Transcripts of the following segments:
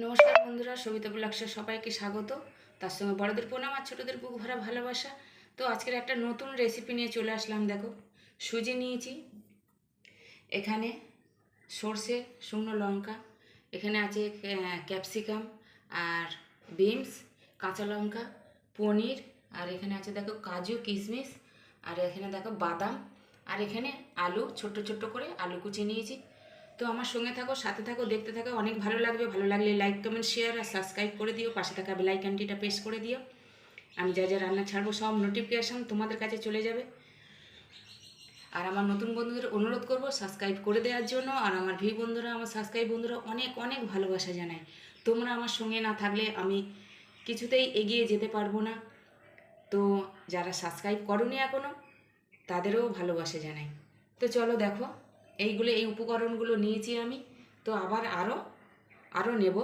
নমস্কার বন্ধুরা, সবিতা ব্লগসে সবাইকে স্বাগত। তার সঙ্গে বড়দের প্রণাম আর ছোটদের বুক ভরা ভালোবাসা। তো আজকের একটা নতুন রেসিপি নিয়ে চলে আসলাম। দেখো, সুজি নিয়েছি, এখানে সর্ষে, শুকনো লঙ্কা, এখানে আছে ক্যাপসিকাম আর বিনস, কাঁচা লঙ্কা, পনির, আর এখানে আছে দেখো কাজু কিশমিশ, আর এখানে দেখো বাদাম, আর এখানে আলু, ছোট্ট ছোট্ট করে আলু কুচি নিয়েছি। তো আমার সঙ্গে থাকো, সাথে থাকো, দেখতে থাকো, অনেক ভালো লাগবে। ভালো লাগলে লাইক কমেন্ট শেয়ার আর সাবস্ক্রাইব করে দিও, পাশে থাকা বেল আইকনটিটা প্রেস করে দিও। আমি যা যা রান্না ছাড়বো সব নোটিফিকেশান তোমাদের কাছে চলে যাবে। আর আমার নতুন বন্ধুদের অনুরোধ করব সাবস্ক্রাইব করে দেওয়ার জন্য। আর আমার বন্ধুরা, আমার সাবস্ক্রাইব বন্ধুরা অনেক অনেক ভালোবাসা জানাই। তোমরা আমার সঙ্গে না থাকলে আমি কিছুতেই এগিয়ে যেতে পারবো না। তো যারা সাবস্ক্রাইব করোনি এখনও, তাদেরও ভালোবাসা জানাই। তো চলো দেখো, এই উপকরণগুলো নিয়েছি আমি। তো আবার আরও নেব।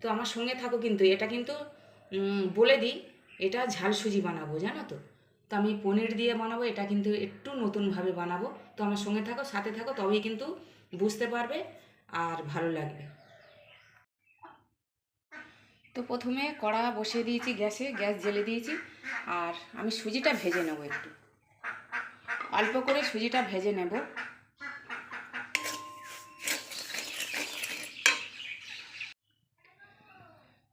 তো আমার সঙ্গে থাকো, কিন্তু এটা কিন্তু বলে দিই, এটা ঝাল সুজি বানাবো, জানো তো। তো আমি পনির দিয়ে বানাবো, এটা কিন্তু একটু নতুনভাবে বানাবো। তো আমার সঙ্গে থাকো, সাথে থাকো, তবেই কিন্তু বুঝতে পারবে আর ভালো লাগবে। তো প্রথমে কড়া বসিয়ে দিয়েছি গ্যাসে, গ্যাস জ্বেলে দিয়েছি। আর আমি সুজিটা ভেজে নেব, একটু অল্প করে সুজিটা ভেজে নেব।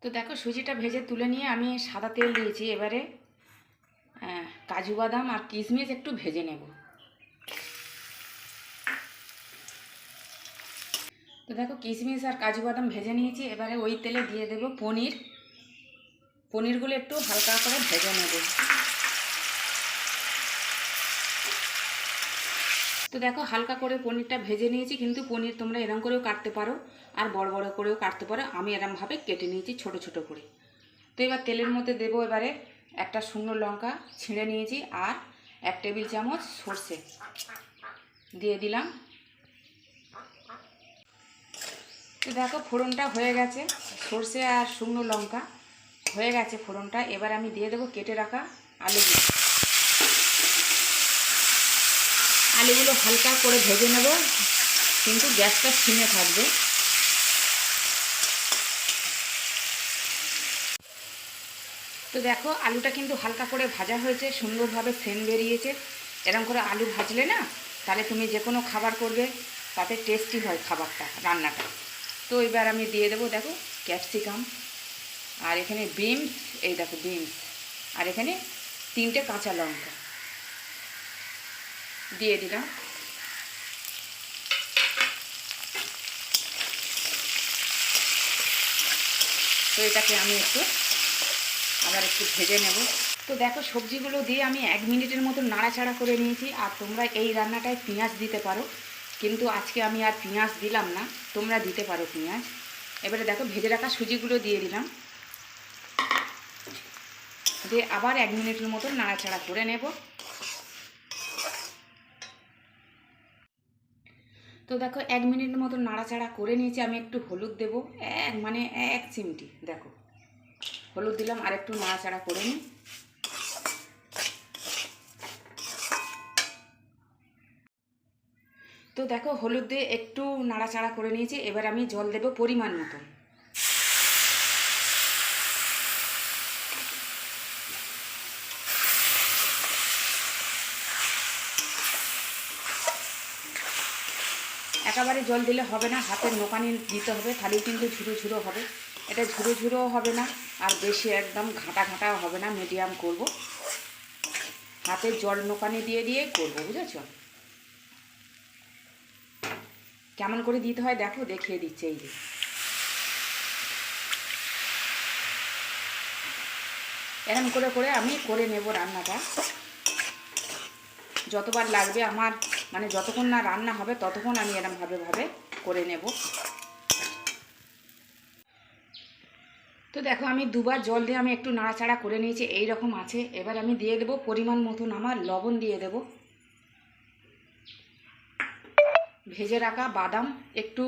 তো দেখো, সুজিটা ভেজে তুলে নিয়ে আমি সাদা তেল দিয়েছি। এবারে কাজু বাদাম আর কিশমিশ একটু ভেজে নেব। তো দেখো, কিশমিশ আর কাজু বাদাম ভেজে নিয়েছি। এবারে ওই তেলে দিয়ে দেব পনিরগুলো একটু হালকা করে ভেজে নেব। তো দেখো, হালকা করে পনিরটা ভেজে নিয়েছি, কিন্তু পনির তোমরা এরম করেও কাটতে পারো আর বড় বড় করেও কাটতে পারো। আমি এরমভাবে কেটে নিয়েছি ছোট ছোট করে। তো এবার তেলের মধ্যে দেবো এবারে একটা শুকনো লঙ্কা ছিঁড়ে নিয়েছি, আর 1 টেবিল চামচ সর্ষে দিয়ে দিলাম। তো দেখো, ফোড়নটা হয়ে গেছে, সর্ষে আর শুকনো লঙ্কা হয়ে গেছে ফোড়নটা। এবার আমি দিয়ে দেবো কেটে রাখা আলুগুলো। আলুগুলো হালকা করে ভেজে নেব, কিন্তু গ্যাসটা সিমে থাকবে। তো দেখো, আলুটা কিন্তু হালকা করে ভাজা হয়েছে, সুন্দরভাবে সেন্ট বেরিয়েছে। এরকম করে আলু ভাজলে না, তাহলে তুমি যে কোনো খাবার করবে তাতে টেস্টি হয় খাবারটা, রান্নাটা। তো এবার আমি দিয়ে দেবো দেখো ক্যাপসিকাম, আর এখানে বিনস, এই দেখো বিনস, আর এখানে 3টে কাঁচা লঙ্কা দিয়ে দিলাম। তো এটাকে আমি আবার একটু ভেজে নেব। তো দেখো, সবজিগুলো দিয়ে আমি 1 মিনিটের মতো নাড়াচাড়া করে নিয়েছি। আর তোমরা এই রান্নাটায় পেঁয়াজ দিতে পারো, কিন্তু আজকে আমি আর পেঁয়াজ দিলাম না, তোমরা দিতে পারো পেঁয়াজ। এবারে দেখো, ভেজে রাখা সুজিগুলো দিয়ে দিলাম, দিয়ে আবার 1 মিনিটের মতো নাড়াচাড়া করে নেব। তো দেখো, 1 মিনিটের মতো নাড়াচাড়া করে নিয়েছি। আমি একটু হলুদ দেবো, 1 চিমটি দেখো হলুদ দিলাম, আর একটু নাড়াচাড়া করে নিই। তো দেখো, হলুদ দিয়ে একটু নাড়াচাড়া করে নিয়েছি। এবার আমি জল দেবো পরিমাণ মতো। একেবারে জল দিলে হবে না, হাতের নোকানি দিতে হবে, তাহলেই কিন্তু ঝুরো ঝুরো হবে। এটা ঝুরো ঝুরোও হবে না, আর বেশি একদম ঘাঁটা ঘাঁটাও হবে না, মিডিয়াম করব। হাতের জল নোকানি দিয়ে দিয়ে করবো, বুঝেছ? কেমন করে দিতে হয় দেখো, দেখিয়ে দিচ্ছে। এই যে এরম করে করে আমি করে নেব রান্নাটা। যতবার লাগবে আমার, মানে যতক্ষণ না রান্না হবে ততক্ষণ আমি এরমভাবে করে নেব। তো দেখো, আমি দুবার জল দিয়ে আমি একটু নাড়াচাড়া করে নিয়েছি, এই রকম আছে। এবার আমি দিয়ে দেবো পরিমাণ মতন আমার লবণ দিয়ে দেব। ভেজে রাখা বাদাম একটু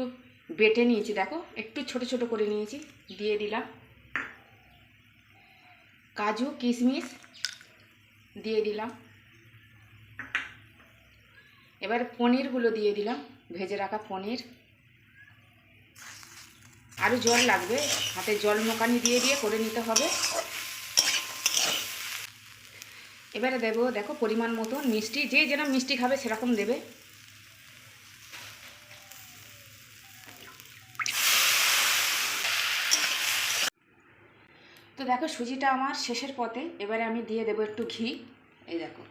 বেটে নিয়েছি, দেখো একটু ছোট ছোট করে নিয়েছি, দিয়ে দিলাম। কাজু কিশমিশ দিয়ে দিলাম। এবার পনিরগুলো দিয়ে দিলাম, ভেজে রাখা পনির। আরও জল লাগবে, হাতে জল মোকানি দিয়ে দিয়ে করে নিতে হবে। এবারে দেবো দেখো পরিমাণ মতন মিষ্টি, যে যেরকম মিষ্টি খাবে সেরকম দেবে। তো দেখো সুজিটা আমার শেষের পথে, এবারে আমি দিয়ে দেবো একটু ঘি। এই দেখো,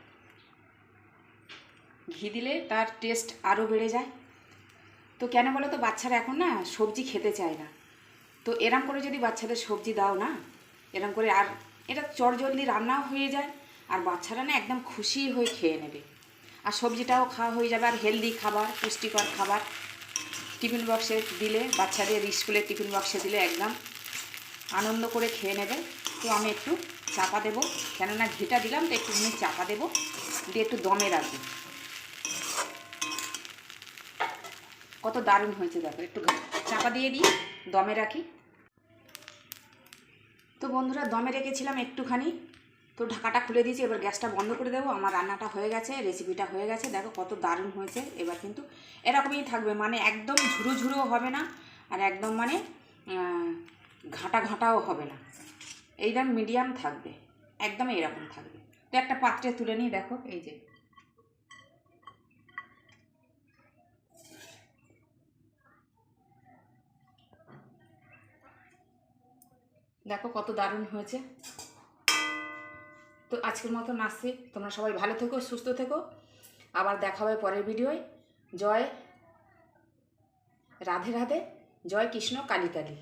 ঘি দিলে তার টেস্ট আরও বেড়ে যায়। তো কেন বলো তো, বাচ্চারা এখন না সবজি খেতে চায় না। তো এরম করে যদি বাচ্চাদের সবজি দাও না, এরম করে, আর এটা চটজলদি রান্নাও হয়ে যায়, আর বাচ্চারা না একদম খুশি হয়ে খেয়ে নেবে, আর সবজিটাও খাওয়া হয়ে যাবে, আর হেলদি খাবার, পুষ্টিকর খাবার টিফিন বক্সে দিলে, বাচ্চাদের স্কুলের টিফিন বক্সে দিলে একদম আনন্দ করে খেয়ে নেবে। তো আমি একটু চাপা দেবো, কেননা ঘিটা দিলাম তো একটুখানি চাপা দেবো, দিয়ে একটু দমে রাখবো। কত দারুণ হয়েছে দেখো, একটু চাপা দিয়ে দিই, দমে রাখি। তো বন্ধুরা দমে রেখেছিলাম একটুখানি, তো ঢাকাটা খুলে দিয়েছি, এবার গ্যাসটা বন্ধ করে দেবো। আমার রান্নাটা হয়ে গেছে, রেসিপিটা হয়ে গেছে, দেখো কত দারুণ হয়েছে। এবার কিন্তু এরকমই থাকবে, মানে একদম ঝুরো ঝুরোও হবে না, আর একদম মানে ঘাঁটা ঘাঁটাও হবে না, এইরকম মিডিয়াম থাকবে, একদম এরকম থাকবে। তো একটা পাত্রে তুলে নিই, দেখো এই যে দেখো কত দারুণ হয়েছে। তো আজকের মতো আসছি, তোমরা সবাই ভালো থেকো, সুস্থ থেকো, আবার দেখা হবে পরের ভিডিওয়। জয় রাধে রাধে, জয় কৃষ্ণ কালী কালী।